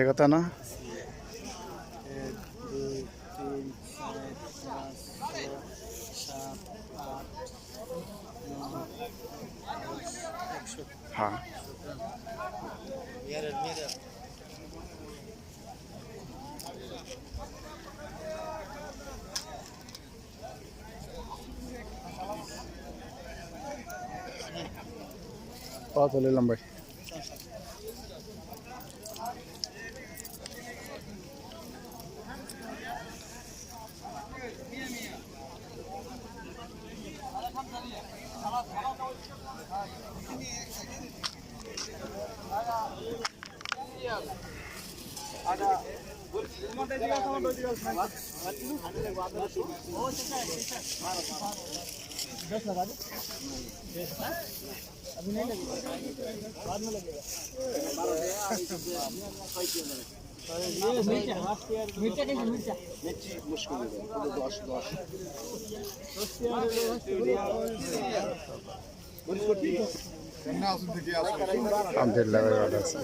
কত না? 1 2 3 4 5 6 7 8 9 হ্যাঁ কত নিলাম ভাই? अभी नहीं लगेगा, बाद में लगेगा। मिर्चा कैसे मिर्चा? मुश्किल है 10 আলহামদুলিল্লাহ ভাই ভালো আছে।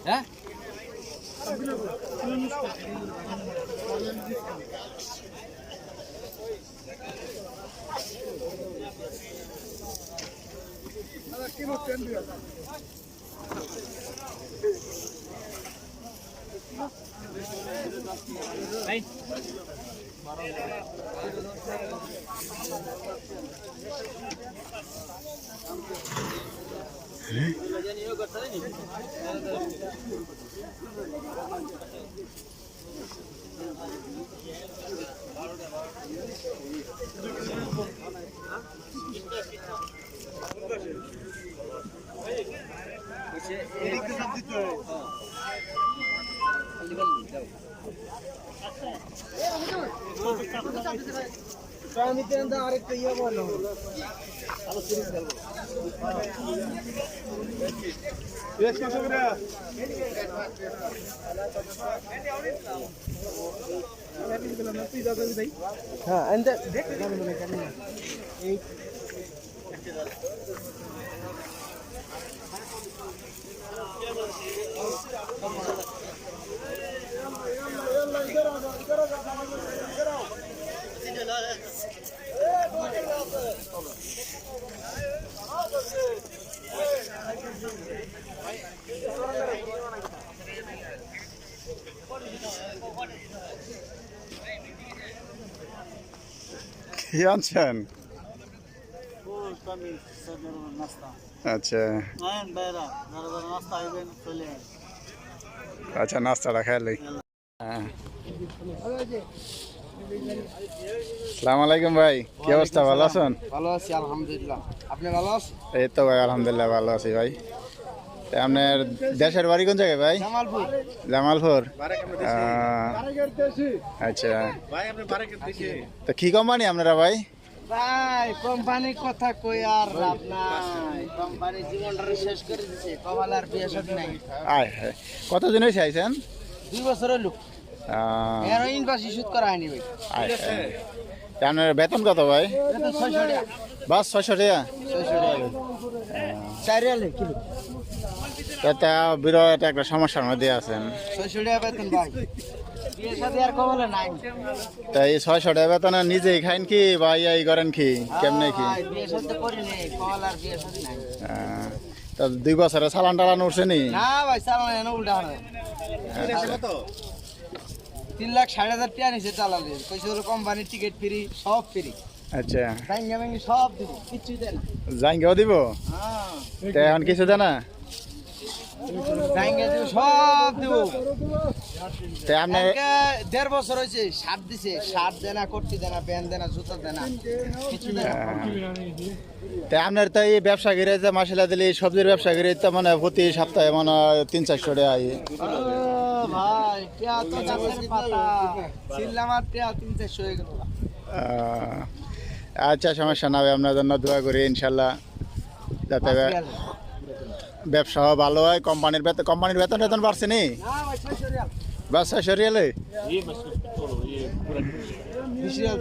হ্যাঁ আরেকটা ইয়ে বলো হ্যাঁ কি আনছেন? আচ্ছা আচ্ছা নাস্তাটা খেয়ালি। হ্যাঁ আসসালামু আলাইকুম ভাই, কি অবস্থা? ভালো আছেন? ভালো আছি আলহামদুলিল্লাহ, আপনি ভালো আছেন? এই তো ভাই আলহামদুলিল্লাহ ভালো আছি ভাই। আপনার দেশের বাড়ি কোন জায়গায় ভাই? জামালপুর। জামালপুর, আচ্ছা। তো কি কোম্পানি আপনারা ভাই? ভাই কোম্পানির কথা কই আর লাভ নাই, কোম্পানি জীবনটা শেষ করে দিছে, কপাল আর বিয়ে শাদী নাই। আয় হ্যাঁ, কতদিন হয়েছে আইছেন? 2 বছর হলো, হেরোইন বাস ইস্যু করা হয়নি ভাই। আপনার বেতন কত ভাই? বেতন 600 টাকা। বাস 600 টাকা? 600 টাকা 4 রিয়াল কিলো। তা বিরাট একটা সমস্যার মধ্যে আছেন। 600 টাকা বেতন ভাই, বিয়ে শাদী আর কপালে নাই। তা এই 600 টাকা বেতনে নিজেই খাইন কি বা ইয়াই করেন কি, কেমনে কি? বিয়ে শাদী করি নাই, কপাল আর বিয়ে শাদী নাই। তা 2 বছরে চালান টালান উঠছে নি? না ভাই চালান এনে উল্টা হয়। 3,60,000 টাকা নিচে চালালে, কইছে কোম্পানির টিকিট ফ্রি, সব ফ্রি। আচ্ছা জাঙ্গা মাঙ্গি সব দিব, কিচ্ছু দেন না। জাঙ্গিও দিব? হ্যাঁ তা এখন কিছু দেয় না? জাঙ্গা দিব, সব দিব। তা আপনার 1.5 বছর হয়েছে, শার্ট দিছে, শার্ট দেনা, কোটি দেনা, প্যান্ট দেনা, জুতা দেনা, কিছু দেনা। তা আপনার তো এই ব্যবসা করে যে মাসালা দিলে সবজির ব্যবসা করে তো মানে প্রতি সপ্তাহে মানে 300-400 টাকা ভাই টিয়া তো গাছের পাতা ছিললাম আর টিয়া 300 হয়ে গেল আচ্ছা সমস্যা না ভাই, আপনার জন্য দোয়া করি ইনশাল্লাহ যাতে ব্যবসা ভালো হয়। কোম্পানির বেতন টেতন বাড়ছে নি? না ভাই 600 রিয়াল বাস সরিয়ালে 20 রিয়াল